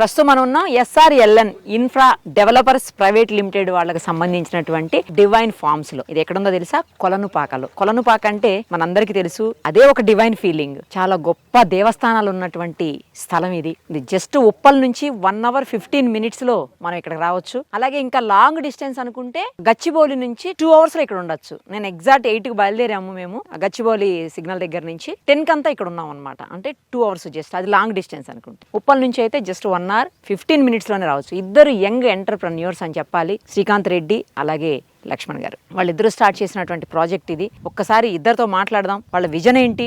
ప్రస్తుతం మనం ఉన్నాం SRLN infra developers private limited వాళ్ళకి సంబంధించినటువంటి డివైన్ ఫార్మ్స్ లో. ఇది ఎక్కడుందో తెలుసా? కొలనుపాకలో. కొలనుపాక అంటే మనందరికీ తెలుసు, అదే ఒక డివైన్ ఫీలింగ్. చాలా గొప్ప దేవస్థానాలు ఉన్నటువంటి స్థలం ఇది. ఇది జస్ట్ ఉప్పల్ నుంచి 1 hour 15 minutes లో మనం ఇక్కడికి రావచ్చు. అలాగే ఇంకా లాంగ్ డిస్టెన్స్ అనుకుంటే గచ్చిబౌలి నుంచి 2 hours లో ఇక్కడ ఉండొచ్చు. నేను ఎగ్జాక్ట్ 8 కి బయలుదేరాము మేము గచ్చిబౌలి సిగ్నల్ దగ్గర నుంచి. 10 కంతా ఇక్కడ ఉన్నాం అనమాట. అంటే 2 hours జస్ట్. అది లాంగ్ డిస్టెన్స్ అనుకుంటే. ఉప్పల్ నుంచి అయితే జస్ట్ 1 hour 15 minutes లోనే రావచ్చు. ఇద్దరు యంగ్ ఎంటర్‌ప్రెన్యూర్స్ అని చెప్పాలి. శ్రీకాంత్ రెడ్డి అలాగే లక్ష్మణ్ గారు. వాళ్ళిద్దరూ స్టార్ట్ చేసినటువంటి ప్రాజెక్ట్ ఇది. ఒక్కసారి ఇద్దరితో మాట్లాడదాం. వాళ్ళ విజన్ ఏంటి,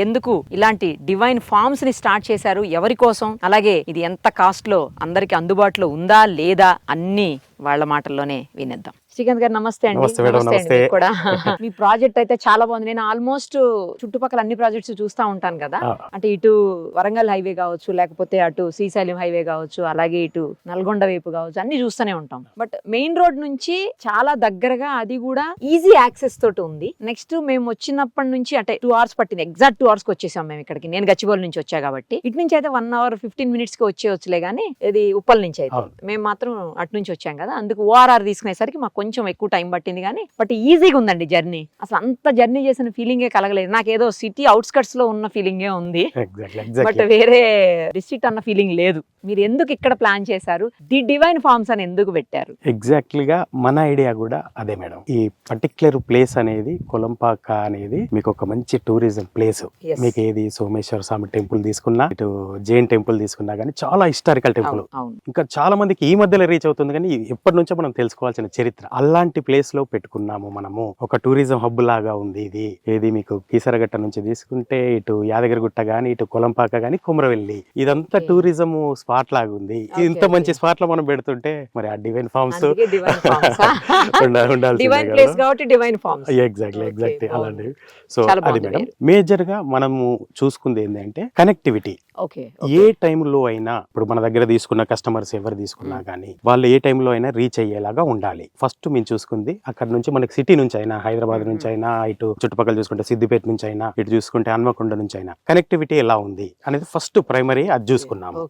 ఎందుకు ఇలాంటి డివైన్ ఫార్మ్స్ ని స్టార్ట్ చేశారు, ఎవరి కోసం, అలాగే ఇది ఎంత కాస్ట్ లో అందరికి అందుబాటులో ఉందా లేదా అన్ని వాళ్ళ మాటల్లోనే వినేద్దాం. శ్రీకాంత్ గారు నమస్తే అండి. నమస్తే కూడా. మీ ప్రాజెక్ట్ అయితే చాలా బాగుంది. నేను ఆల్మోస్ట్ చుట్టుపక్కల అన్ని ప్రాజెక్ట్స్ చూస్తా ఉంటాను కదా. అంటే ఇటు వరంగల్ హైవే కావచ్చు, లేకపోతే అటు శ్రీశైలం హైవే కావచ్చు, అలాగే ఇటు నల్గొండ వైపు కావచ్చు, అన్ని చూస్తూనే ఉంటాం. బట్ మెయిన్ రోడ్ నుంచి చాలా దగ్గరగా, అది కూడా ఈజీ యాక్సెస్ తోటి ఉంది. నెక్స్ట్ మేము వచ్చినప్పటి నుంచి అంటే 2 hours పట్టింది. ఎగ్జాక్ట్ 2 hours కి వచ్చేసాం మేము ఇక్కడికి. నేను గచ్చిబౌలి నుంచి వచ్చా కాబట్టి. ఇటు నుంచి అయితే 1 hour 15 minutes కి వచ్చేవచ్చులే గానీ, ఇది ఉప్పల్ నుంచి అయితే మేము మాత్రం అటు నుంచి వచ్చాం కదా. అందుకు ORR తీసుకునేసరికి మాకు కొంచెం ఎక్కువ టైం పట్టింది, కానీ బట్ ఈజీగా ఉందండి జర్నీ. అసలు అంత జర్నీ చేసిన ఫీలింగే కలగలేదు. నాకేదో సిటీ అవుట్స్కట్స్ లో ఉన్న ఫీలింగే ఉంది, బట్ వేరే డిస్ట్రిక్ట్ అన్న ఫీలింగ్ లేదు. మీరు ఎందుకు ఇక్కడ ప్లాన్ చేశారు? ది డివైన్ ఫార్మ్స్ అని ఎందుకు పెట్టారు? ఎగ్జాక్ట్లీగా మన ఐడియా కూడా అదే మేడం. ఈ పర్టిక్యులర్ ప్లేస్ అనేది కొలంపాక అనేది మీకు ఒక మంచి టూరిజం ప్లేస్. మీకు ఏది సోమేశ్వర స్వామి టెంపుల్ తీసుకున్నా, ఇటు జైన్ టెంపుల్ తీసుకున్నా కానీ చాలా హిస్టారికల్ టెంపుల్. ఇంకా చాలా మందికి ఈ మధ్యలో రీచ్ అవుతుంది, కానీ ఎప్పటి నుంచో మనం తెలుసుకోవాల్సిన చరిత్ర. అలాంటి ప్లేస్ లో పెట్టుకున్నాము మనము. ఒక టూరిజం హబ్ లాగా ఉంది ఇది. ఏది మీకు కీసరగట్ట నుంచి తీసుకుంటే ఇటు యాదగిరిగుట్ట గానీ, ఇటు కొలంపాక గానీ, కుమరవెల్లి, ఇదంతా టూరిజం స్పాట్ లాగా ఉంది. ఇంత మంచి స్పాట్ లో మనం పెడుతుంటే మరి ఆ డివైన్ ఫార్మ్స్ ఎగ్జాక్ట్లీ అలాంటి. సో అది మేడం మేజర్ గా మనము చూసుకుంది ఏంటంటే కనెక్టివిటీ. ఏ టైంలో అయినా ఇప్పుడు మన దగ్గర తీసుకున్న కస్టమర్స్ ఎవరు తీసుకున్నా కానీ వాళ్ళు ఏ టైంలో అయినా రీచ్ అయ్యేలాగా ఉండాలి. ఫస్ట్ మేము చూసుకుంది అక్కడ నుంచి మనకి సిటీ నుంచి అయినా, హైదరాబాద్ నుంచి అయినా, ఇటు చుట్టుపక్కల చూసుకుంటే సిద్దిపేట నుంచి అయినా, ఇటు చూసుకుంటే హన్మకొండ నుంచి అయినా కనెక్టివిటీ ఎలా ఉంది అనేది ఫస్ట్ ప్రైమరీ అది చూసుకున్నాము.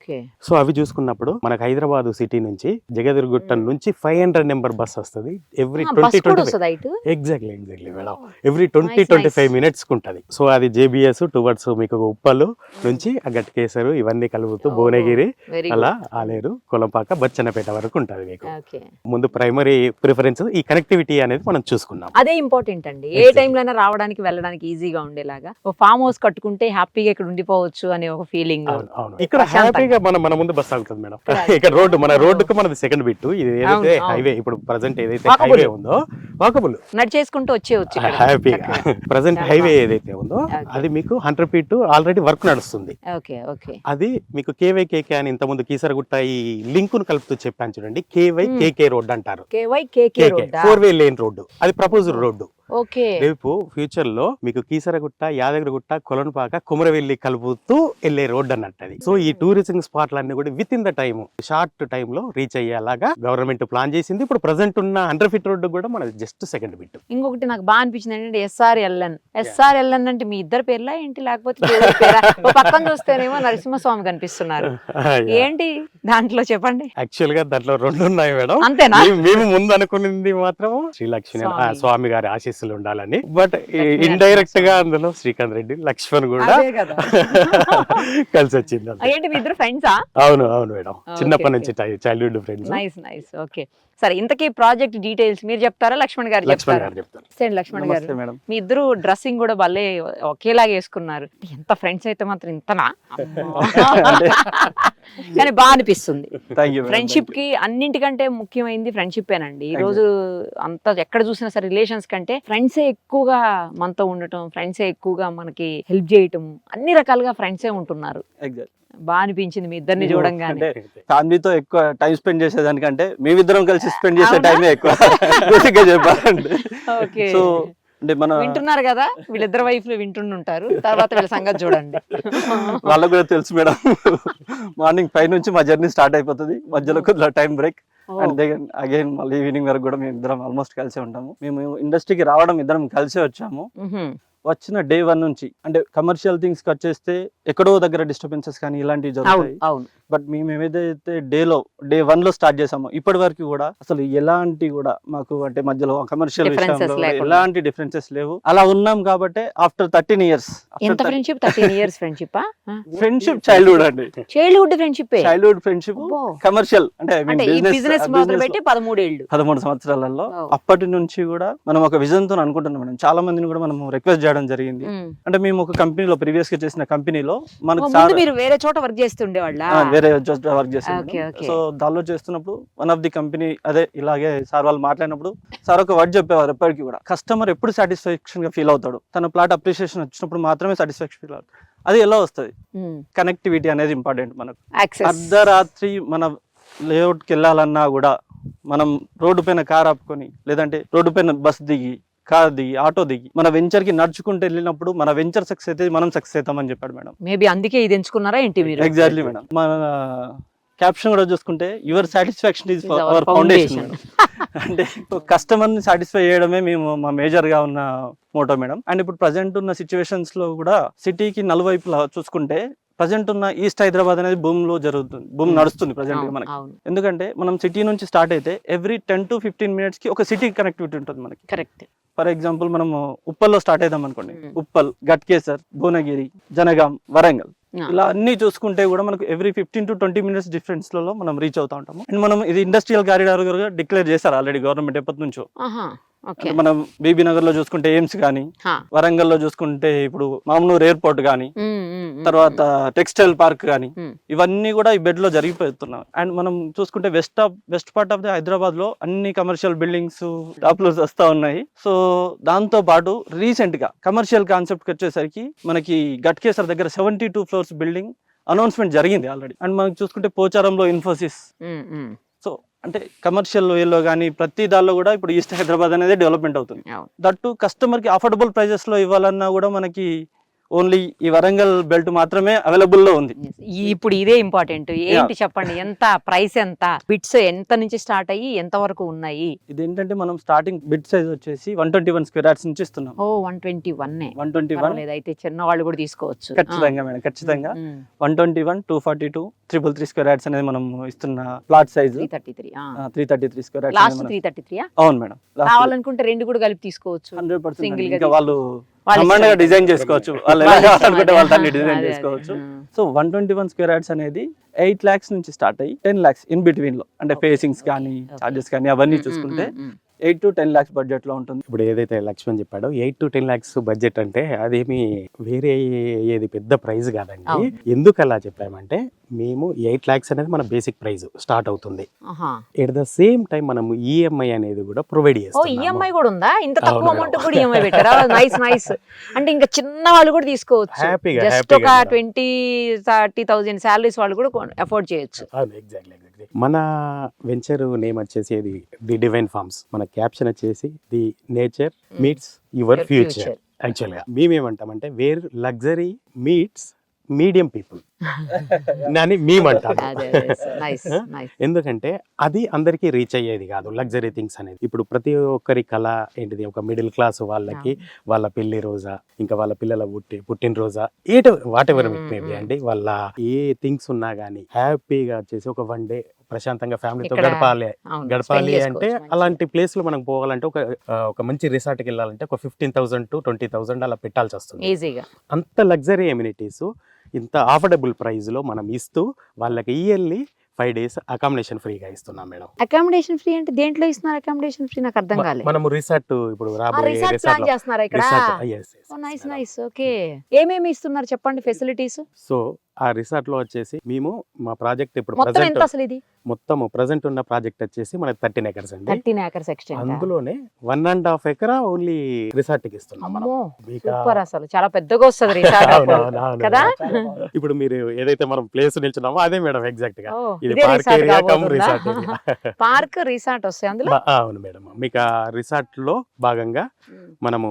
సో అవి చూసుకున్నప్పుడు మనకు హైదరాబాద్ సిటీ నుంచి జగదిరిగుట్ట నుంచి 500 నెంబర్ బస్ వస్తుంది every 20-25 exactly madam. Every 20-25 minutes ఉంటది. సో అది JBS టువర్డ్స్ మీకు ఉప్పలు నుంచి గట్కేసరు ఇవన్నీ కలుపుతూ భువనగిరి అలా ఆలేరు, కొలంపాక, బచ్చన్నపేట వరకు ఉంటది మీకు. ముందు ప్రైమరీ ప్రిఫరెన్స్ ఈ కనెక్టివిటీ అనేది మనం చూసుకున్నాం. అదే ఇంపార్టెంట్ అండి. ఏ టైంలో అయినా రావడానికి వెళ్ళడానికి ఈజీగా ఉండేలాగా ఒక ఫామ్ హౌస్ కట్టుకుంటే హ్యాపీగా ఇక్కడ ఉండిపోవచ్చు అనే ఒక ఫీలింగ్. ఇక్కడ హ్యాపీగా మన ముందు బస్ ఆగుతుంది మేడం. ఇక్కడ రోడ్డు, మన రోడ్డుకు మనది సెకండ్ బిట్. ఇది ఏదైతే హైవే ఇప్పుడు ప్రెసెంట్ ఏదైతే హైవే ఉందో వాకబుల్ నడిచేసుకుంటూ వచ్చేవచ్చు హ్యాపీగా. ప్రెసెంట్ హైవే ఏదైతే ఉందో అది మీకు 100 feet ఆల్రెడీ వర్క్ నడుస్తుంది. అది మీకు KYKK అని ఇంత ముందు కీసరగుట్ట ఈ లింక్ ను కలుపుతూ చెప్పాను చూడండి. KYKK రోడ్ అంటారు. 4-way lane road. అది ప్రపోజ్డ్ రోడ్డు. రేపు ఫ్యూచర్ లో మీకు కీసరగుట్ట, యాదగిరిగుట్ట, కొలనుపాక, కుమరవెల్లి కలుపుతూ వెళ్లే రోడ్ అన్నట్టు. సో ఈ టూరిజం స్పాట్లన్నీ కూడా with in the time, short time లో రీచ్ అయ్యేలాగా గవర్నమెంట్ ప్లాన్ చేసింది. ఇప్పుడు ప్రెసెంట్ ఉన్న 100 feet రోడ్డు కూడా మన జస్ట్ సెకండ్ బిట్. ఇంకొకటి నాకు బాగా అనిపించింది ఏంటంటే SRLN అంటే మీ ఇద్దరు పేర్లా ఏంటి, లేకపోతే పక్కన చూస్తేనేమో నరసింహస్వామి కనిపిస్తున్నారు, ఏంటి దాంట్లో చెప్పండి. యాక్చువల్ గా దాంట్లో 2 ఉన్నాయి మేడం. అంతేనా? మేము ముందు అనుకున్నది మాత్రం శ్రీ లక్ష్మీ స్వామి గారి ఆశీస్సులు ఉండాలని. బట్ ఇండైరెక్ట్ గా అందులో శ్రీకాంత్ రెడ్డి, లక్ష్మణ్ కూడా కలిసి వచ్చింది. ఏంటి మీ ఇద్దరు ఫ్రెండ్సా? అవును మేడం, చిన్నప్పటి నుంచి చైల్డ్హుడ్ ఫ్రెండ్స్. నైస్. ఓకే, సరే ఇంతకీ ప్రాజెక్ట్ డీటెయిల్స్ మీరు చెప్తారా, లక్ష్మణ్ గారు చెప్తారా? లక్ష్మణ్ గారు, మీ ఇద్దరు డ్రెస్సింగ్ కూడా భలే ఒకేలాగా వేసుకున్నారు. ఎంత ఫ్రెండ్స్ అయితే మాత్రం ఇంతనా? కానీ బాగా అనిపిస్తుంది. ఫ్రెండ్షిప్ కి అన్నింటికంటే ముఖ్యమైనది ఫ్రెండ్షిప్ ఏనండి. ఈ రోజు అంతా ఎక్కడ చూసినా సరే రిలేషన్స్ కంటే ఫ్రెండ్సే ఎక్కువగా మనతో ఉండటం, ఫ్రెండ్సే ఎక్కువగా మనకి హెల్ప్ చేయటం, అన్ని రకాలుగా ఫ్రెండ్సే ఉంటున్నారు. బాగా అనిపించింది మీ ఇద్దరిని చూడంగానే. ఫ్యామిలీతో ఎక్కువ టైం స్పెండ్ చేసేదానికంటే మేమిద్దరం కలిసి స్పెండ్ చేసే టైమే ఎక్కువ చెప్పాలంటే. సో అంటే మన వింటున్నారు కదా, వీళ్ళిద్దరు వైఫ్లు వింటుంటారు, తర్వాత వీళ్ళ సంగతి చూడండి. వాళ్ళకు కూడా తెలుసు మేడం, మార్నింగ్ 5 నుంచి మా జర్నీ స్టార్ట్ అయిపోతుంది, మధ్యలో కొద్దిగా టైం బ్రేక్, అండ్ అగైన్ మళ్ళీ ఈవినింగ్ వరకు కూడా మేము ఇద్దరం ఆల్మోస్ట్ కలిసే ఉంటాము. మేము ఇండస్ట్రీకి రావడం ఇద్దరం కలిసే వచ్చాము. వచ్చిన day 1 నుంచి అంటే కమర్షియల్ థింగ్స్ కట్ చేస్తే ఎక్కడో దగ్గర డిస్టర్బెన్సెస్ కానీ ఇలాంటివి జరుగుతాయి. బట్ మేము ఏదైతే డే 1 లో స్టార్ట్ చేసామో ఇప్పటి వరకు కూడా అసలు ఎలాంటి కూడా మాకు అంటే మధ్యలో కమర్షియల్ Differences విషయంలో లేకుండా. ఎలాంటి డిఫరెన్సెస్ లేవు. అలా ఉన్నాం కాబట్టి ఆఫ్టర్ 13 ఇయర్స్ ఎంత friendship 13 years friendship friendship childhood అండి, చైల్డ్హుడ్ ఫ్రెండ్షిప్ చైల్డ్హుడ్ ఫ్రెండ్షిప్ అబ్బో. కమర్షియల్ అంటే అంటే ఈ బిజినెస్ మొదలు పెట్టి 13 ఏళ్ళు 13 సంవత్సరాలలో Wow. అప్పటి నుంచి కూడా మనం ఒక విజన్ తో అనుకుంటున్నాం మేడం. చాలా మందిని కూడా మనం రిక్వెస్ట్ చేయడం జరిగింది. అంటే మేము ఒక కంపెనీలో ప్రీవియస్ గా చేసిన కంపెనీలో మనకు ముందు మీరు వేరే చోట వర్క్ చేస్తుండే వాళ్ళ వేరే వర్క్ Okay, చేసాం. okay. సో దానిలో చేస్తున్నప్పుడు వన్ ఆఫ్ ది కంపెనీ అదే ఇలాగే సార్ వాళ్ళు మాట్లాడినప్పుడు సార్ ఒక వర్డ్ చెప్పేవారు ఎప్పటికీ కూడా, కస్టమర్ ఎప్పుడు సాటిస్ఫాక్షన్ గా ఫీల్ అవుతాడు, తన ప్లాట్ అప్రిషియేషన్ వచ్చినప్పుడు మాత్రమే సాటిస్ఫాక్షన్ ఫీల్ అవుతాడు. అది ఎలా వస్తుంది? కనెక్టివిటీ అనేది ఇంపార్టెంట్ మనకు. యాక్సెస్ అర్ధరాత్రి మన లేఅవుట్కి వెళ్ళాలన్నా కూడా మనం రోడ్డు పైన కార్ ఆపుకొని లేదంటే రోడ్డు పైన బస్ దిగి కార్ దిగి ఆటో దిగి మన వెంచర్ కి నడుచుకుంటూ వెళ్ళినప్పుడు మన వెంచర్ సక్సెస్ అయితే మనం సక్సెస్ అవుతామని చెప్పాడు మేడం. మేబీ అందుకే ఇది ఎంచుకున్నారా ఏంటి మీరు? Exactly madam. మన క్యాప్షన్ కూడా చూసుకుంటే your satisfaction is Is our our foundation. Foundation. అంటే కస్టమర్ ని సాటిస్ఫై చేయడమే మేము మా మేజర్ గా ఉన్న మోటో మేడం. అండ్ ఇప్పుడు ప్రజెంట్ ఉన్న సిచ్యువేషన్స్ లో కూడా సిటీకి నలువైపులా చూసుకుంటే ప్రజెంట్ ఉన్న ఈస్ట్ హైదరాబాద్ అనేది భూమిలో జరుగుతుంది, భూమి నడుస్తుంది ప్రజెంట్ గా మనకి. అవును ఎందుకంటే మనం సిటీ నుంచి స్టార్ట్ అయితే ఎవ్రీ 10 to 15 minutes కి ఒక సిటీ కనెక్టివిటీ ఉంటుంది మనకి. కరెక్ట్. ఫర్ ఎగ్జాంపుల్ మనం ఉప్పల్లో స్టార్ట్ అవుదాం అనుకోండి, ఉప్పల్, గట్కేసర్, భువనగిరి, జనగాం, వరంగల్, ఇలా అన్ని చూసుకుంటే కూడా మనకు ఎవ్రీ 15 to 20 minutes డిఫరెన్స్ లలో మనం రీచ్ అవుతా ఉంటాము. అండ్ మనం ఇది ఇండస్ట్రియల్ కారిడార్ గా డిక్లేర్ చేశారు ఆల్రెడీ గవర్నమెంట్ ఎప్పటి నుంచో. అంటే మనం బీబీ నగర్ లో చూసుకుంటే ఎయిమ్స్ కానీ, వరంగల్ లో చూసుకుంటే ఇప్పుడు మామూలు ఎయిర్పోర్ట్ కానీ, తర్వాత టెక్స్టైల్ పార్క్ కానీ, ఇవన్నీ కూడా ఈ బెడ్ లో జరిగిపోతున్నాయి. అండ్ మనం చూసుకుంటే west part of the Hyderabad లో అన్ని కమర్షియల్ బిల్డింగ్స్ టాప్ ఫ్లోర్స్ వస్తా ఉన్నాయి. సో దాంతో పాటు రీసెంట్ గా కమర్షియల్ కాన్సెప్ట్ వచ్చేసరికి మనకి గట్కేసర్ దగ్గర 72 floors బిల్డింగ్ అనౌన్స్మెంట్ జరిగింది ఆల్రెడీ. అండ్ మనం చూసుకుంటే పోచారంలో ఇన్ఫోసిస్. సో అంటే కమర్షియల్ వేలో కానీ ప్రతి దానిలో కూడా ఇప్పుడు ఈస్ట్ హైదరాబాద్ అనేది డెవలప్మెంట్ అవుతుంది. దట్టు కస్టమర్ కి అఫోర్డబుల్ ప్రైజెస్ లో ఇవ్వాలన్నా కూడా మనకి ఓన్లీ ఈ వరంగల్ బెల్ట్ మాత్రమే అవైలబుల్ లో ఉంది. ఇప్పుడు ఇదే ఇంపార్టెంట్. ఏంటి చెప్పండి, ఎంత ప్రైస్, ఎంత బిట్స్ ఎంత నుంచి స్టార్ట్ అయ్యి ఎంత వరకు ఉన్నాయి? ఇదేంటంటే మనం స్టార్టింగ్ బిట్ సైజ్ వచ్చేసి 121 square yards నుంచి ఇస్తున్నాం. 121 అయితే చిన్న వాళ్ళు కూడా తీసుకోవచ్చు. ఖచ్చితంగా మేడం, ఖచ్చితంగా 121, 242, 333 square yards అనేది మనం ఇస్తున్న plot size. 333 square yards. Last 333. అవును మేడం. కావాలనుకుంటే రెండు కూడా కలిపి తీసుకోవచ్చు. 100%. సింగిల్ ఇంకా వాళ్ళు డిజైన్ చేసుకోవచ్చు, వాళ్ళు ఎలా కావాలనుకుంటే వాళ్ళు దాన్ని డిజైన్ చేసుకోవచ్చు. సో 121 square yards అనేది 8 lakhs నుంచి స్టార్ట్ అయ్యి 10 lakhs ఇన్ బిట్వీన్ లో, అంటే ఫేసింగ్స్ కానీ చార్జెస్ కానీ అవన్నీ చూసుకుంటే 8 to 10 lakhs బడ్జెట్ లో ఉంటుంది. ఇప్పుడు ఏదైతే లక్ష్మణ్ చెప్పాడో 8 to 10 lakhs బడ్జెట్ అంటే అదేమి వేరే ఏది పెద్ద ప్రైస్ కాదండి. ఎందుకు అలా చెప్పామంటే మేము 8 lakhs అనేది మన బేసిక్ ప్రైస్ స్టార్ట్ అవుతుంది. ఎట్ ద సేమ్ టైం మనము ఈఎంఐ అనేది కూడా ప్రొవైడ్ చేస్తాం. ఈఎంఐ కూడా ఉందా? ఇంత తక్కువ అమౌంట్ కూడా ఈఎంఐ పెట్టారా? నైస్. అంటే ఇంకా చిన్న వాళ్ళు కూడా తీసుకోవచ్చు. హ్యాపీగా జస్ట్ ఒక 20-30,000 సాలరీస్ వాళ్ళు కూడా అఫోర్డ్ చేయొచ్చు. ఎగ్జాక్ట్లీ. మన వెంచర్ నేమ్ వచ్చేసి ది డివైన్ ఫార్మ్స్. మన క్యాప్షన్ వచ్చేసి the nature meets your future. Actual గా మేమేమంటామంటే where luxury meets medium people అని మేమంటాం. ఎందుకంటే అది అందరికీ రీచ్ అయ్యేది కాదు లగ్జరీ థింగ్స్ అనేది. ఇప్పుడు ప్రతి ఒక్కరి కళ ఏంటిది, ఒక మిడిల్ క్లాస్ వాళ్ళకి వాళ్ళ పెళ్లి రోజా, ఇంకా వాళ్ళ పిల్లల పుట్టినరోజా, whatever it may be అండి, వాళ్ళ ఏ థింగ్స్ ఉన్నా గానీ హ్యాపీగా వచ్చేసి ఒక 1 day ప్రశాంతంగా ఫ్యామిలీతో గడపాలి అంటే అలాంటి ప్లేస్ లో మనం పోవాలంటే ఒక మంచి రిసార్ట్ కి వెళ్ళాలంటే ఒక 15,000 to 20,000 అలా పెట్టాల్సి వస్తుంది ఈజీగా. అంత లగ్జరీ ఎమ్యూనిటీస్ ఇంత అఫోర్డబుల్ ప్రైస్ లో మనం ఇస్తూ వాళ్ళకి ఇయర్లీ 5 days అకామిడేషన్ ఫ్రీగా ఇస్తున్నాం మేడం. అకామిడేషన్ ఫ్రీ అంటే దేంట్లో ఇస్తున్నారు అకామిడేషన్ ఫ్రీ? నాకు అర్థం కాలేదు. మనము రిసార్ట్ ఇప్పుడు రాబోయే రిసార్ట్ ప్లాన్ చేస్తున్నారా ఇక్కడ? నైస్. ఓకే, ఏమేమి ఇస్తున్నారు చెప్పండి ఫెసిలిటీస్? సో ఆ రిసార్ట్ లో వచ్చేసి మేము మా ప్రాజెక్ట్ ఇప్పుడు మొత్తం ప్రెసెంట్ ఉన్న ప్రాజెక్ట్ వచ్చేసి మనకి 13 acres అండి. 13 acres ఎక్స్టెండ్. అందులోనే 1.5 acre ఓన్లీ రిసార్ట్ కి ఇస్తున్నాం మనం. సూపర్, అసలు చాలా పెద్దగా వస్తుంది రిసార్ట్ కదా. ఇప్పుడు మీరు ఏదైతే మనం ప్లేస్ నిల్చున్నామో అదే మేడం ఎగ్జాక్ట్ గా. ఇది park area come resort area. Park resort వస్తాయి అందులో. అవును మేడం. మీకు ఆ రిసార్ట్ లో భాగంగా మనము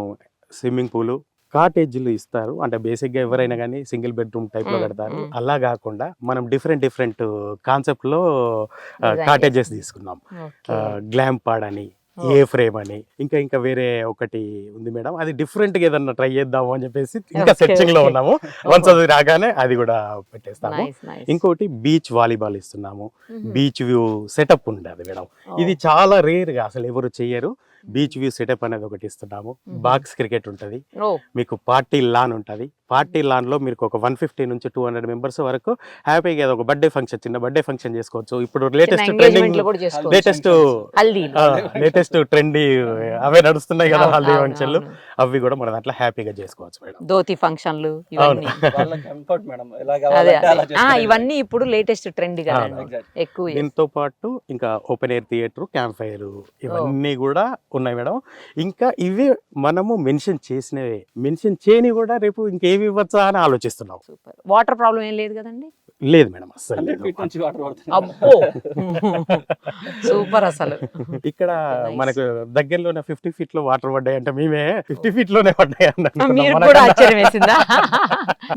స్విమ్మింగ్ పూల్, కాటేజ్లు ఇస్తారు. అంటే బేసిక్ గా ఎవరైనా కానీ సింగిల్ బెడ్రూమ్ టైప్ లో కడతారు. అలా కాకుండా మనం డిఫరెంట్ కాన్సెప్ట్ లో కాటేజెస్ తీసుకున్నాం. గ్లామ్ పాడ్ అని, ఏ ఫ్రేమ్ అని, ఇంకా వేరే ఒకటి ఉంది మేడం, అది డిఫరెంట్ గా ఏదన్నా ట్రై చేద్దాము అని చెప్పేసి ఇంకా Okay, సెర్చింగ్ లో okay. ఉన్నాము. వన్స్ అది రాగానే అది కూడా పెట్టేస్తాము. Nice nice. ఇంకోటి బీచ్ వాలీబాల్ ఇస్తున్నాము, బీచ్ వ్యూ సెటప్ ఉండదు మేడం. Oh. ఇది చాలా రేర్ గా అసలు ఎవరు చెయ్యరు. బీచ్ వ్యూ సెటప్ అనేది ఒకటి ఇస్తున్నాము. బాక్స్ క్రికెట్ ఉంటది, ఓ మీకు పార్టీ లాన్ ఉంటది. పార్టీ లాన్ లో మీకు ఒక 150 నుంచి 200 మెంబర్స్ వరకు హ్యాపీగా ఏదో ఒక బర్త్డే ఫంక్షన్, చిన్న బర్త్డే ఫంక్షన్ చేసుకోవచ్చు. ఇప్పుడు లేటెస్ట్ ఎంగేజ్మెంట్ లో కూడా చేసుకోవచ్చు. లేటెస్ట్ ట్రెండీ అవే నడుస్తున్నాయి కదా, అవును, హల్దీ అవును, ఫంక్షన్లు, అవును. అవి కూడా మన దాంట్లో హ్యాపీగా చేసుకోవచ్చు మేడం. ధోతి ఫంక్షన్లు ఇవన్నీ వాళ్ళ కంఫర్ట్ మేడం, ఎలా అదే కావాలంటే అలా అదే. చేస్తారు. ఇవన్నీ ఇప్పుడు లేటెస్ట్ ట్రెండ్ కదండి, అవును. ఎక్కువ దీంతో పాటు ఇంకా open air theatre, camp fire, ఇవన్నీ కూడా ఉన్నాయి మేడం. ఇంకా ఇవి మనము మెన్షన్ చేసినవే, మెన్షన్ చేయని కూడా రేపు ఇంకేమి ఇవ్వచ్చా అని ఆలోచిస్తున్నాం. సూపర్. వాటర్ ప్రాబ్లం ఏం లేదు కదండి? లేదు మేడం, అస్సలు 100 లేదు. feet నుంచి వాటర్ పడుతుంది. అబ్బో సూపర్ అసలు. ఇక్కడ Nice. మనకు దగ్గరలోనే 50 feet లో వాటర్ పడ్డాయి అంటే మేమే 50 feet లోనే పడ్డాయి అని అనుకున్నాం. మీరు మనకన్నా. కూడా ఆశ్చర్యం వేసిందా?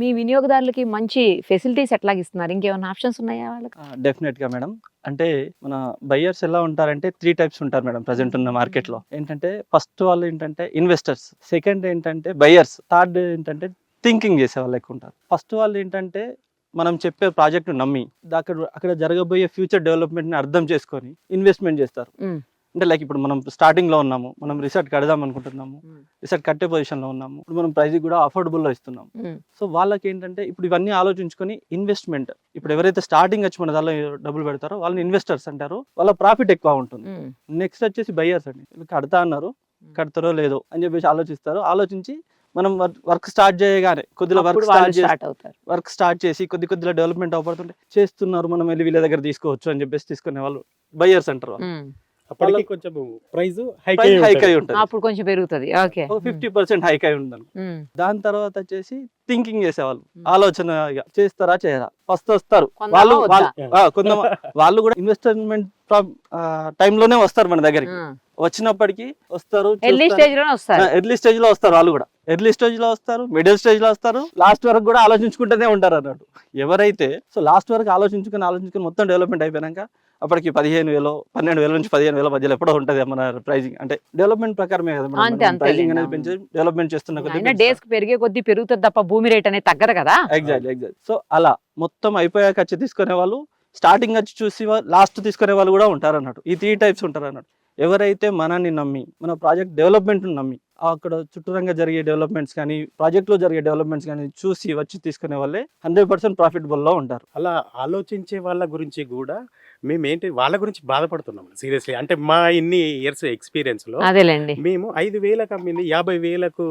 మీ వినియోగదారులకి మంచి ఫెసిలిటీస్ ఎట్లాగ ఇస్తున్నారు? ఇంకేమైనా ఆప్షన్స్ ఉన్నాయా వాళ్ళకి? డెఫినెట్ గా మేడం. అంటే మన బయ్యర్స్ ఎలా ఉంటారంటే 3 టైప్స్ ఉంటారు మేడం ప్రజెంట్ ఉన్న మార్కెట్ లో. ఏంటంటే ఫస్ట్ వాళ్ళు ఏంటంటే ఇన్వెస్టర్స్, సెకండ్ ఏంటంటే బయ్యర్స్, థర్డ్ ఏంటంటే థింకింగ్ చేసే వాళ్ళు ఎక్కువ ఉంటారు. ఫస్ట్ వాళ్ళు ఏంటంటే మనం చెప్పే ప్రాజెక్ట్ నమ్మి అక్కడ జరగబోయే ఫ్యూచర్ డెవలప్మెంట్ ని అర్థం చేసుకొని ఇన్వెస్ట్మెంట్ చేస్తారు. అంటే లైక్ ఇప్పుడు మనం స్టార్టింగ్ లో ఉన్నాము, మనం రిసార్ట్ కడదాం అనుకుంటున్నాము, రిసార్ట్ కట్టే పొజిషన్ లో ఉన్నాము, ఇప్పుడు మనం ప్రైస్ కూడా అఫోర్డబుల్ లో ఇస్తున్నాం. సో వాళ్ళకి ఏంటంటే ఇప్పుడు ఇవన్నీ ఆలోచించుకొని ఇన్వెస్ట్మెంట్, ఇప్పుడు ఎవరైతే స్టార్టింగ్ వచ్చి మన దానిలో డబ్బులు పెడతారో వాళ్ళని ఇన్వెస్టర్స్ అంటారు, వాళ్ళ ప్రాఫిట్ ఎక్కువ ఉంటుంది. నెక్స్ట్ వచ్చేసి బయ్యర్స్ అండి, వీళ్ళు కడతా అన్నారు, కడతారో లేదో అని చెప్పేసి ఆలోచిస్తారు. ఆలోచించి మనం వర్క్ స్టార్ట్ చేయగానే కొద్దిగా వర్క్ స్టార్ట్ చేసి కొద్దిగా డెవలప్మెంట్ అవుతుంటే చేస్తున్నారు, మనం వెళ్ళి వీళ్ళ దగ్గర తీసుకోవచ్చు అని చెప్పేసి తీసుకునే వాళ్ళు బయ్యర్స్ అంటారు. అప్పటికి కొంచెం ప్రైస్ హైక్ హైక్ అయి ఉంటుంది, అప్పుడు కొంచెం పెరుగుతుంది. ఓకే, 50% హైక్ అయి ఉంటుంది. దాని తర్వాత వచ్చేసి థింకింగ్ చేసేవాళ్ళు, ఆలోచన ఇక చేస్తారా చేయరా, ఫస్ట్ వస్తారు వాళ్ళు వాళ్ళు కూడా ఇన్వెస్ట్మెంట్ టైంలోనే వస్తారు మన దగ్గరికి. వచ్చినప్పటికీ వస్తారు, ఎర్లీ స్టేజ్ లోనే వస్తారు. ఎర్లీ స్టేజ్ లో వస్తారు, వాళ్ళు కూడా ఎర్లీ స్టేజ్ లో వస్తారు, మిడిల్ స్టేజ్ లో వస్తారు, లాస్ట్ వరకు కూడా ఆలోచించుకుంటూనే ఉంటారు అన్నట్టు. ఎవరైతే సో లాస్ట్ వరకు ఆలోచించుకుని మొత్తం డెవలప్మెంట్ అయిపోయాక అప్పటికి 15,000 12,000 నుంచి 15,000 మధ్యలో ఎప్పుడో ఉంటది మన ప్రైజింగ్. అంటే డెవలప్మెంట్ ప్రకారమే కదా ప్రైజింగ్ అనేది పెంచి డెవలప్మెంట్ చేస్తున్న కొద్ది డేస్ పెరిగే కొద్ది పెరుగుతుంది తప్ప భూమి రేట్ అనేది తగ్గదు కదా. ఎగ్జాక్ట్. సో అలా మొత్తం అయిపోయాక వచ్చి తీసుకునే వాళ్ళు, స్టార్టింగ్ వచ్చి చూసి లాస్ట్ తీసుకునే వాళ్ళు కూడా ఉంటారు అన్నట్టు. ఈ 3 టైప్స్ ఉంటారు అన్నట్టు. ఎవరైతే మనని నమ్మి, మన ప్రాజెక్ట్ డెవలప్మెంట్ నమ్మి, అక్కడ చుట్టూరంగా జరిగే డెవలప్మెంట్స్ కానీ ప్రాజెక్ట్ లో జరిగే డెవలప్మెంట్స్ కానీ చూసి వచ్చి తీసుకునే వాళ్ళే 100% ప్రాఫిటబుల్ లో ఉంటారు. అలా ఆలోచించే వాళ్ళ గురించి కూడా మేము ఏంటి వాళ్ళ గురించి బాధపడుతున్నాం సీరియస్లీ. అంటే మా ఇన్ని ఇయర్స్ ఎక్స్పీరియన్స్ లో అదేలేండి, మేము 5,000 అమ్మింది 50,000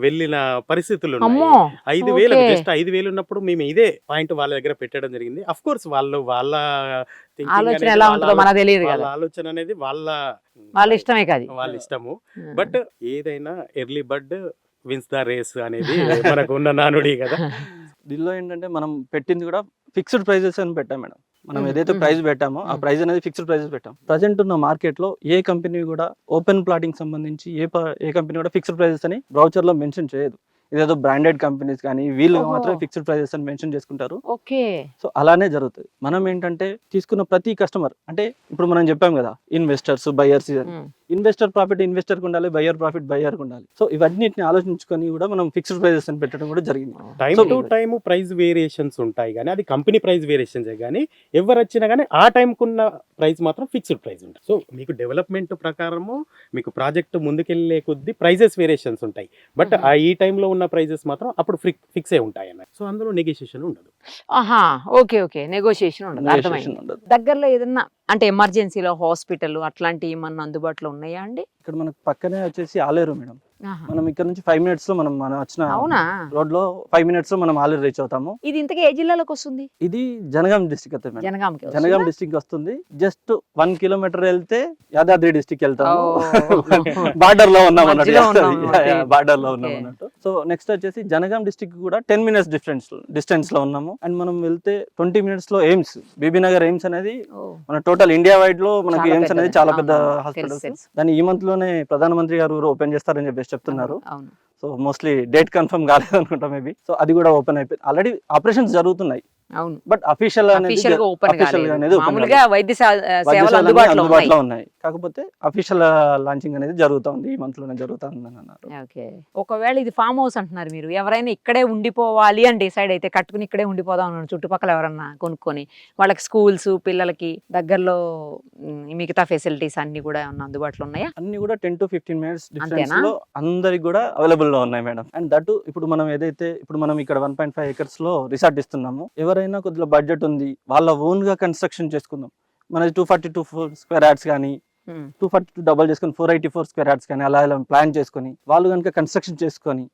వెళ్ళిన పరిస్థితులు అమ్మో, 5,000 okay. జస్ట్ 5,000 ఉన్నప్పుడు మేము ఇదే పాయింట్ వాళ్ళ దగ్గర పెట్టడం జరిగింది. అఫ్ కోర్స్ వాళ్ళ thinking ఆలోచన అనేది, ఎలా ఉంటుందో మనకు తెలియదు వాళ్ళ కదా, ఆలోచన అనేది వాళ్ళ ఇష్టమే కాదు, వాళ్ళ ఇష్టము. బట్ ఏదైనా early bird wins the race అనేది మనకు ఉన్న నానుడి కదా. దీనిలో ఏంటంటే మనం పెట్టింది కూడా ఫిక్స్డ్ ప్రైజెస్ అని పెట్టాం మేడం. మనం ఏదైతే ప్రైస్ పెట్టామో ఆ ప్రైస్ అనేది ఫిక్స్డ్ ప్రైజెస్ పెట్టాం. ప్రజెంట్ ఉన్న మార్కెట్ లో ఏ కంపెనీ కూడా ఓపెన్ ప్లాటింగ్ సంబంధించి ఏ కంపెనీ కూడా ఫిక్స్డ్ ప్రైజెస్ అని బ్రౌచర్ లో మెన్షన్ చేయదు. ఇదేదో బ్రాండెడ్ కంపెనీస్ కానీ వీళ్ళు మాత్రమే ఫిక్స్డ్ ప్రైజెస్ అని మెన్షన్ చేసుకుంటారు. ఓకే, సో అలానే జరుగుతుంది. మనం ఏంటంటే తీసుకున్న ప్రతి కస్టమర్, అంటే ఇప్పుడు మనం చెప్పాం కదా investors buyers, investor profit investor కు ఉండాలి, బయ్యర్ ప్రాఫిట్ బయ్యర్ కు ఉండాలి. సో ఇవన్నిటిని ఆలోచించుకొని కూడా మనం ఫిక్స్డ్ ప్రైజెస్ అని పెట్టడం కూడా జరిగింది. Time to time price variations ఉంటాయి కానీ అది కంపెనీ ప్రైస్ వేరియేషన్స్ కానీ ఎవరు వచ్చినా కానీ ఆ టైంకున్న ప్రైస్ మాత్రం ఫిక్స్డ్ ప్రైస్ ఉంటుంది. సో మీకు డెవలప్మెంట్ ప్రకారము మీకు ప్రాజెక్ట్ ముందుకెళ్లే కొద్దీ ప్రైజెస్ వేరియేషన్స్ ఉంటాయి. బట్ ఈ టైంలో ఉన్న ప్రైజెస్ మాత్రం అప్పుడు ఫిక్స్ అయి ఉంటాయి అన్నమాట. సో అందులో నెగోషియేషన్ ఉండదు. ఆహా, ఓకే, నెగోషియేషన్ ఉండదు. అర్థమైంది. దగ్గరలో ఏదన్నా అంటే ఎమర్జెన్సీలో హాస్పిటల్ అట్లాంటివి ఏమన్నా అందుబాటులో ఉన్నాయా అండి? ఇక్కడ మనకు పక్కనే వచ్చేసి ఆలేరు మేడం. మనం ఇక్కడ నుంచి 5 minutes లో మనం వచ్చిన రోడ్ లో 5 minutes లో మనం ఆలేరు రీచ్ అవుతాము. ఇది ఇంతకీ ఏ జిల్లాలోకి వస్తుంది? ఇది జనగాం డిస్ట్రిక్ట్ అవుతుంది మేడం. జనగాం డిస్ట్రిక్ట్ వస్తుంది. జస్ట్ 1 kilometer వెళ్తే యాదాద్రి డిస్ట్రిక్ట్ వెళ్తాము. బార్డర్ లో ఉన్నాం అన్నట్టు. సో నెక్స్ట్ వచ్చేసి జనగాం డిస్ట్రిక్ట్ కూడా 10 minutes డిస్టెన్స్ లో ఉన్నాము. అండ్ మనం వెళ్తే 20 minutes లో ఎయిమ్స్, బీబీనగర్ ఎయిమ్స్ అనేది మన టోటల్ ఇండియా వైడ్ లో మనకి ఎయిమ్స్ అనేది చాలా పెద్ద హాస్పిటల్. దాన్ని ఈ మంత్ లోనే ప్రధానమంత్రి గారు ఓపెన్ చేస్తారని చెప్పేసి చెప్తున్నారు. సో మోస్ట్లీ డేట్ కన్ఫర్మ్ కాలేదు అనుకుంటా మేబీ. సో అది కూడా ఓపెన్ అయిపోయింది, ఆల్రెడీ ఆపరేషన్స్ జరుగుతున్నాయి, అవును. బట్ అఫీషియల్ అఫీషియల్ గా ఓపెన్ official గా అనేది open మామూలుగా వైద్య సేవలు వైద్యశాలలు అందుబాటులో అందుబాటులో ఉన్నాయి, కాకపోతే అఫీషియల్ లాంచింగ్ అనేది జరుగుతుంది, ఈ మంత్ లోనే జరుగుతుంది అని అన్నారు. ఓకే. ఒకవేళ ఇది ఫామ్ హౌస్ అంటున్నారు మీరు, ఎవరైనా ఇక్కడే ఉండిపోవాలి అని డిసైడ్ అయితే కట్టుకుని ఇక్కడే ఉండిపోదాం అన్నారు, చుట్టుపక్కల ఎవరన్నా కొనుక్కొని వాళ్ళకి స్కూల్స్ పిల్లలకి దగ్గరలో మిగతా ఫెసిలిటీస్ అన్ని కూడా ఏమన్నా అందుబాటులో ఉన్నాయా? అన్ని కూడా 10 to 15 minutes డిఫరెన్స్ అంతేనా? లో అందరికి కూడా అవైలబుల్ లో ఉన్నాయి మేడం. అండ్ దట్ ఇప్పుడు మనం ఏదైతే ఇప్పుడు మనం ఇక్కడ 1.5 acres లో రిసార్ట్ ఇస్తున్నాము, ఎవరైనా కొద్దిగా బడ్జెట్ ఉంది వాళ్ళ ఓన్ గా కన్స్ట్రక్షన్ చేసుకుందాం, మనది 242 స్క్వేర్ యార్డ్స్ కానీ 242 డబల్ చేసుకొని 484 స్క్వేర్ యార్డ్స్ కానీ అలా ఇలా ప్లాన్ చేసుకొని వాళ్ళు కనుక కన్స్ట్రక్షన్ చేసుకొని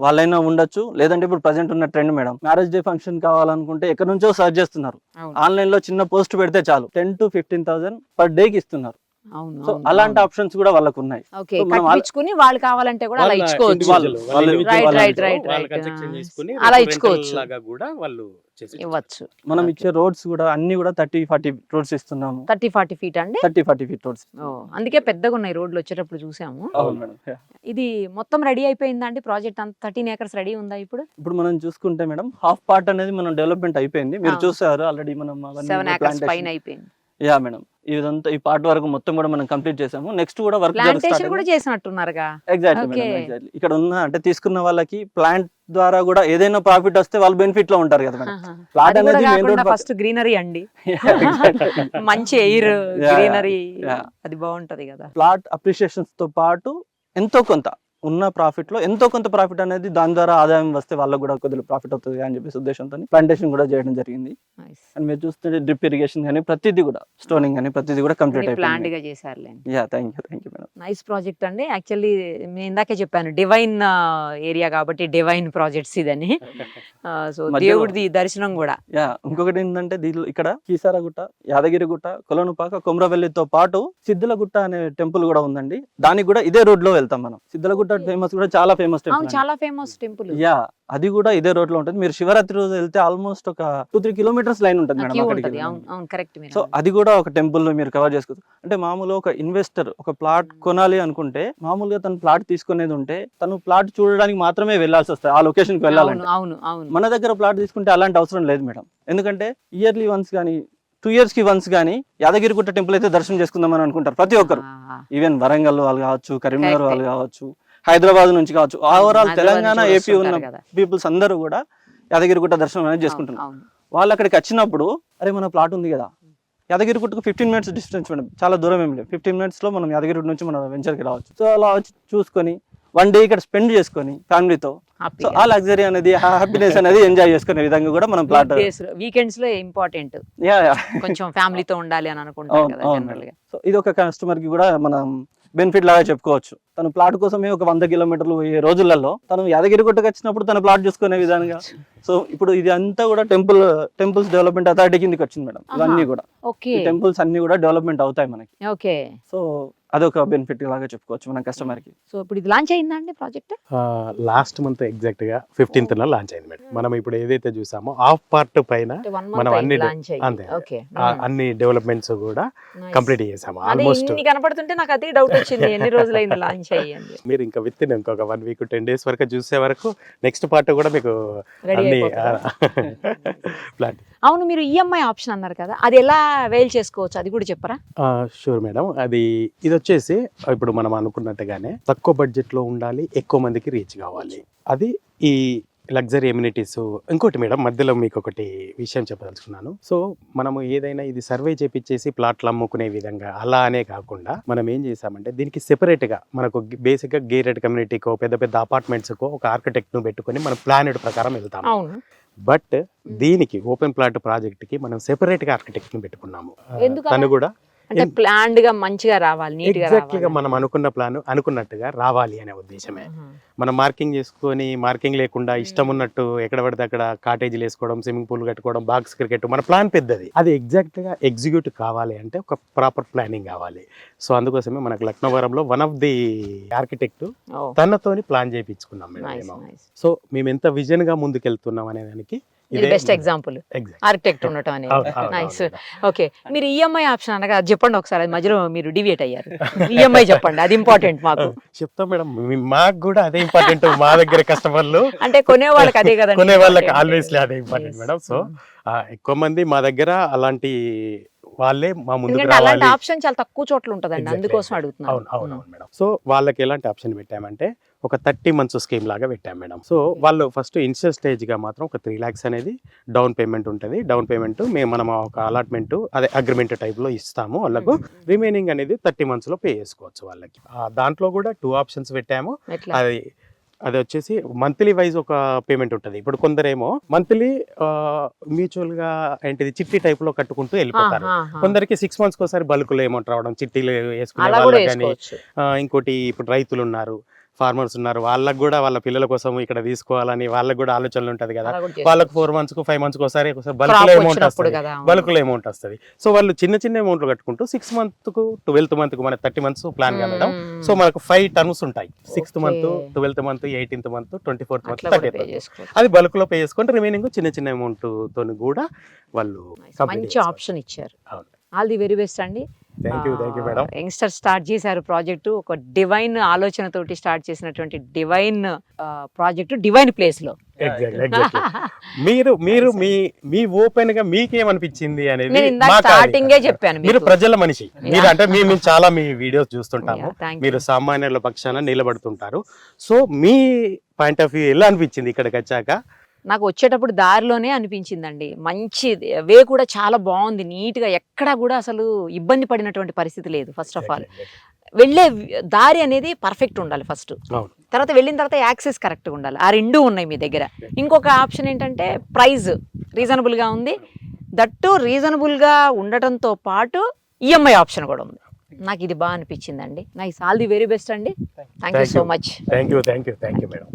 వాళ్ళైనా ఉండొచ్చు. లేదంటే ఇప్పుడు ప్రజెంట్ ఉన్న trend madam, marriage day function కావాలనుకుంటే ఎక్కడి నుంచో సర్చ్ చేస్తున్నారు, ఆన్లైన్ లో చిన్న పోస్ట్ పెడితే చాలు 10 to 15,000 పర్ డే కి ఇస్తున్నారు. అవును. సో అలాంటి ఆప్షన్స్ కూడా వాళ్ళకు ఉన్నాయి. ఓకే, సో మనం కట్టించుకుని వాళ్ళు కావాలంటే కూడా అలా ఇచ్చుకోవచ్చు. అలా ఇచ్చుకోవచ్చు, ఇవ్వచ్చు. మనం ఇచ్చే రోడ్స్ కూడా అన్ని కూడా 30-40 రోడ్స్ ఇస్తున్నాము. 30-40 feet అండి. 30-40 feet రోడ్స్. అందుకే పెద్దగా ఉన్నాయి రోడ్లు, వచ్చేటప్పుడు చూసాము. అవును మేడం. ఇది మొత్తం రెడీ అయిపోయిందా అండి ప్రాజెక్ట్ అంతా? 13 acres రెడీ ఉందా ఇప్పుడు? ఇప్పుడు మనం చూసుకుంటే మేడం హాఫ్ పార్ట్ అనేది మనం డెవలప్మెంట్ అయిపోయింది, మీరు చూసారు ఆల్రెడీ. మనం 7 acres పైన అయిపోయింది. యా మేడం, ఇదంతా ఈ పార్ట్ వరకు మొత్తం కూడా మనం కంప్లీట్ చేసాము. నెక్స్ట్ కూడా వర్క్ ప్లాంటేషన్ కూడా చేసినట్టున్నారుగా. Exactly exactly. ఇక్కడ ఉన్న అంటే తీసుకున్న వాళ్ళకి ప్లాంట్ ద్వారా కూడా ఏదైనా ప్రాఫిట్ వస్తే వాళ్ళు బెనిఫిట్ లో ఉంటారు కదా మేడం. ప్లాట్ అనేది మెయిన్ రోడ్ ఫస్ట్ గ్రీనరీ అండి, మంచి ఎయిర్ గ్రీనరీ, అది బాగుంటది కదా. ప్లాట్ అప్రిషియేషన్స్ తో పాటు ఎంతో కొంత ఉన్న ప్రాఫిట్ లో ఎంతో కొంత ప్రాఫిట్ అనేది దాని ద్వారా ఆదాయం వస్తే వాళ్ళకి కూడా కొద్దిగా ప్రాఫిట్ అవుతుంది అని చెప్పేసి ఉద్దేశంతో ప్లాంటేషన్ కూడా చేయడం జరిగింది. అండ్ మీరు చూస్తుంటే డ్రిప్ ఇరిగేషన్ కానీ ప్రతిదీ కూడా స్టోనింగ్ కానీ ప్రతిదీ కూడా కంప్లీట్ ప్లాంట్ అయిపోయింది. గా చేశారులేండి. Yeah, thank you madam. Nice project అండి. యాక్చువల్లీ నేను ఇందాకే చెప్పాను డివైన్ ఏరియా కాబట్టి డివైన్ ప్రాజెక్ట్స్ ఇదని. సో దేవుడిది దర్శనం కూడా. యా, ఇంకొకటి ఏంటంటే దీనిలో ఇక్కడ కీసారగుట్ట, యాదగిరిగుట్ట, కొలనుపాక, కొమరవెల్లితో పాటు సిద్ధులగుట్ట అనే టెంపుల్ కూడా ఉందండి. దానికి కూడా ఇదే రోడ్ లో వెళ్తాం మనం. సిద్ధులగుట్ట ఫేమస్ కూడా చాలా ఫేమస్ టెంపుల్, చాలా ఫేమస్ టెంపుల్. యా, అది కూడా ఇదే రోడ్ లో ఉంటుంది. మీరు శివరాత్రి రోజు వెళ్తే ఆల్మోస్ట్ ఒక 2-3 kilometers లైన్ ఉంటుంది మేడం అక్కడికి. సో అది కూడా ఒక టెంపుల్ లో మీరు కవర్ చేసుకోవచ్చు. అంటే మామూలుగా ఒక ఇన్వెస్టర్ ఒక ప్లాట్ కొనాలి అనుకుంటే మామూలుగా తను ప్లాట్ తీసుకునేది ఉంటే తను ప్లాట్ చూడడానికి మాత్రమే వెళ్ళాల్సి వస్తుంది, ఆ లొకేషన్ కి వెళ్ళాలంటే. మన దగ్గర ప్లాట్ తీసుకుంటే అలాంటి అవసరం లేదు మేడం, ఎందుకంటే ఇయర్లీ వన్స్ కానీ 2 years కి వన్స్ కానీ యాదగిరిగుట్ట టెంపుల్ అయితే దర్శనం చేసుకుందామని అనుకుంటారు ప్రతి ఒక్కరు. ఈవెన్ వరంగల్ వాళ్ళు కావచ్చు, కరీంనగర్ వాళ్ళు కావచ్చు, హైదరాబాద్ నుంచి కావచ్చు, ఓవరాల్ తెలంగాణ ఏపీ ఉన్న పీపుల్స్ అందరూ కూడా యాదగిరిగుట్ట దర్శనం అనేది చేసుకుంటున్నారు. వాళ్ళు అక్కడికి వచ్చినప్పుడు అరే మన ప్లాట్ ఉంది కదా, యాదగిరిగుట్టకు 15 minutes డిస్టెన్స్ మేడం, చాలా దూరం ఏం లేదు. 15 minutes లో మనం యాదగిరిగుట్ట నుంచి మన వెంచర్కి రావచ్చు. సో అలా వచ్చి చూసుకొని 1 day ఇక్కడ స్పెండ్ చేసుకొని ఫ్యామిలీతో, సో ఆ లగ్జరీ అనేది హ్యాపీనెస్ అనేది ఎంజాయ్ చేసుకునే విధంగా కూడా మనం ప్లాట్ వీకెండ్స్ లో ఇంపార్టెంట్ కొంచెం ఫ్యామిలీతో ఉండాలి అని అనుకుంటాం కదా జనరల్ గా. సో ఇది ఒక కస్టమర్ కి కూడా మనం బెనిఫిట్ లాగా చెప్పుకోవచ్చు. తన ప్లాట్ కోసమే ఒక 100 kilometers పోయే రోజులలో తను యాదగిరిగుట్టకు వచ్చినప్పుడు తన ప్లాట్ చూసుకునే విధంగా. సో ఇప్పుడు ఇది అంతా కూడా టెంపుల్స్ డెవలప్మెంట్ అథారిటీ కిందకి వచ్చింది మేడం. ఇవన్నీ కూడా టెంపుల్స్ అన్ని కూడా డెవలప్మెంట్ అవుతాయి మనకి. ఓకే, సో అదొక బెనిఫిట్ లాగా చెప్పుకోవచ్చు మన కస్టమర్ కి. సో ఇప్పుడు ఇది లాంచ్ అయిందండి ప్రాజెక్ట్? లాస్ట్ మంత్ ఎగ్జాక్ట్ గా 15th లాంచ్ అయింది మేడం. మనం ఇప్పుడు ఏదైతే చూసామో హాఫ్ పార్ట్ పైన మనం అన్ని అంతే అన్ని డెవలప్మెంట్స్ కూడా కంప్లీట్ చేసాము ఆల్మోస్ట్. కనపడుతుంటే నాకు అదే డౌట్ వచ్చింది, ఎన్ని రోజులైంది లాంచ్ అయ్యింది. మీరు ఇంకా విత్ ఇంకొక 1 week 10 days వరకు చూసే వరకు నెక్స్ట్ పార్ట్ కూడా మీకు అన్ని ప్లాన్. అవును, మీరు ఈఎంఐ ఆప్షన్ అన్నారు కదా, అది ఎలా అవైల్ చేసుకోవచ్చు అది కూడా చెప్పరా? Sure madam. ఇది వచ్చేసి ఇప్పుడు మనం అనుకున్నట్టుగానే తక్కువ బడ్జెట్ లో ఉండాలి, ఎక్కువ మందికి రీచ్ కావాలి, అది ఈ లగ్జరీ ఎమ్యూనిటీస్. ఇంకోటి మేడం మధ్యలో మీకు ఒకటి విషయం చెప్పదలుచుకున్నాను. సో మనము ఏదైనా ఇది సర్వే చేపించేసి ప్లాట్లు అమ్ముకునే విధంగా అలా అనే కాకుండా మనం ఏం చేసామంటే దీనికి సెపరేట్ గా మనకు బేసిక్ గా గేటెడ్ కమ్యూనిటీకో పెద్ద పెద్ద అపార్ట్మెంట్స్ కో ఒక ఆర్కిటెక్ట్ ను పెట్టుకొని మనం ప్లానెడ్ ప్రకారం వెళ్తాము. బట్ దీనికి ఓపెన్ ప్లాట్ ప్రాజెక్ట్ కి మనం సెపరేట్ గా ఆర్కిటెక్ట్ ని పెట్టుకున్నాము. తను కూడా అంటే ప్లాన్డ్ గా మంచిగా రావాలి, నీట్ గా ఎగ్జాక్ట్లీగా మనం అనుకున్న ప్లాన్ అనుకున్నట్టుగా రావాలి అనే ఉద్దేశమే. మనం మార్కింగ్ చేసుకొని మార్కింగ్ లేకుండా ఇష్టం ఉన్నట్టు ఎక్కడ పడితే అక్కడ కాటేజీలు వేసుకోవడం, స్విమ్మింగ్ పూల్ కట్టుకోవడం, బాక్స్ క్రికెట్, మన ప్లాన్ పెద్దది, అది ఎగ్జాక్ట్ గా ఎగ్జిక్యూట్ కావాలి అంటే ఒక ప్రాపర్ ప్లానింగ్ కావాలి. సో అందుకోసమే మనకు లక్నవరంలో వన్ ఆఫ్ ది ఆర్కిటెక్ట్ తనతోని ప్లాన్ చేయించుకున్నాం మేడం. సో మేము ఎంత విజన్ గా ముందుకెళ్తున్నాం అనే దానికి ఇది బెస్ట్ ఎగ్జాంపుల్ Exactly. ఆర్కిటెక్ట్ ఉండటం అనేది. అవును, అవును, నైస్. అవును. ఓకే, మీరు ఈఎంఐ ఆప్షన్ అనగా అది చెప్పండి ఒకసారి, అది మధ్యలో మీరు డివియేట్ అయ్యారు. ఈఎంఐ చెప్పండి, అది ఇంపార్టెంట్ మాకు. చెప్తాం మేడం, మాకు కూడా అదే ఇంపార్టెంట్. మా దగ్గర కస్టమర్లు అంటే కొనే వాళ్ళకి అదే కదా, కొనే వాళ్ళకి ఆల్వేస్లీ అదే ఇంపార్టెంట్ మేడం. సో ఎక్కువ మంది మా దగ్గర అలాంటి వాళ్ళే మా ముందుకు ఎందుకంటే అలాంటి రావాలి. ఆప్షన్ చాలా తక్కువ చోట్ల ఉంటదండి, Exactly, అందుకోసం exactly. అడుగుతున్నాను. అవును అవును అవును మేడం. సో వాళ్ళకి ఎలాంటి ఆప్షన్ పెట్టామంటే ఒక 30 months స్కీమ్ లాగా పెట్టాం మేడం. సో వాళ్ళు ఫస్ట్ ఇనిషియల్ స్టేజ్ గా మాత్రం ఒక 3 lakhs అనేది డౌన్ పేమెంట్ ఉంటుంది. డౌన్ పేమెంట్ మనం ఒక అలాట్మెంట్ అదే అగ్రిమెంట్ టైప్ లో ఇస్తాము వాళ్ళకు. రిమైనింగ్ అనేది 30 months లో పే చేసుకోవచ్చు వాళ్ళకి. దాంట్లో కూడా 2 ఆప్షన్స్ పెట్టాము. ఎట్లా? అది వచ్చేసి మంత్లీ వైజ్ ఒక పేమెంట్ ఉంటుంది. ఇప్పుడు కొందరేమో మంత్లీ మ్యూచువల్ గా ఏంటిది చిట్టి టైప్ లో కట్టుకుంటూ వెళ్ళిపోతారు. కొందరికి 6 months ఒకసారి బల్కులు అమౌంట్ రావడం, చిట్టీలు వేసుకునే అలా కూడా వాళ్ళకి కానీ, వేసుకోవచ్చు. ఇంకోటి ఇప్పుడు రైతులు ఉన్నారు, ఫార్మర్స్ ఉన్నారు, వాళ్ళకి కూడా వాళ్ళ పిల్లల కోసం ఇక్కడ తీసుకోవాలని వాళ్ళకి కూడా ఆలోచనలు ఉంటది కదా. అలా కూడా వాళ్ళకి చేసుకోవచ్చు. 4 months కు 5 months కు ఒకసారి Crop బల్కులో అమౌంట్ వచ్చినప్పుడు వస్తుంది. కదా. బల్కులో అమౌంట్ వస్తుంది. సో వాళ్ళు చిన్న చిన్న అమౌంట్లు కట్టుకుంటూ 6 months కు 12th month కు మన 30 months ప్లాన్ గా మేడం. సో మనకు 5 terms ఉంటాయి. 6th month, 12th month, 18th month, 24th month, అట్లా కూడా 30th pay month. చేసుకోవచ్చు. అది బల్క్ లో పే చేసుకుంటే రిమైనింగ్ చిన్న చిన్న అమౌంట్ తోని కూడా వాళ్ళు మంచి ఆప్షన్ ఇచ్చారు. అవును. ఆల్ ది వెరీ బెస్ట్ అండి. Thank you madam. Youngster start చేశారు ప్రాజెక్టు, ఒక డివైన్ ఆలోచనతోటి స్టార్ట్ చేసినటువంటి డివైన్ ప్రాజెక్టు డివైన్ ప్లేస్ లో. మీరు మీ ఓపెన్ గా మీకేమనిపించింది అనేది నేను ఇందాక మాకు స్టార్టింగే చెప్పాను మీరు మీకు. ప్రజల మనిషి. మీరు అంటే మేము చాలా మీ వీడియోస్ చూస్తుంటాము. Yeah, thank you. మీరు సామాన్యుల పక్షాన నిలబడుతుంటారు. సో మీ పాయింట్ ఆఫ్ వ్యూ ఎలా అనిపించింది ఇక్కడికి వచ్చాక? నాకు వచ్చేటప్పుడు దారిలోనే అనిపించిందండి, మంచి వే కూడా చాలా బాగుంది, నీట్ గా ఎక్కడా కూడా అసలు ఇబ్బంది పడినటువంటి పరిస్థితి లేదు. ఫస్ట్ ఆఫ్ ఆల్ వెళ్ళే దారి అనేది పర్ఫెక్ట్ ఉండాలి ఫస్ట్, అవును. తర్వాత వెళ్ళిన తర్వాత యాక్సెస్ కరెక్ట్గా ఉండాలి. ఆ రెండు ఉన్నాయి మీ దగ్గర. ఇంకొక ఆప్షన్ ఏంటంటే ప్రైస్ రీజనబుల్గా ఉంది. దట్టు రీజనబుల్గా ఉండటంతో పాటు ఈఎంఐ ఆప్షన్ కూడా ఉంది. నాకు ఇది బాగా అనిపించిందండి. Nice. All the very best అండి. Thank you so much. Thank you madam.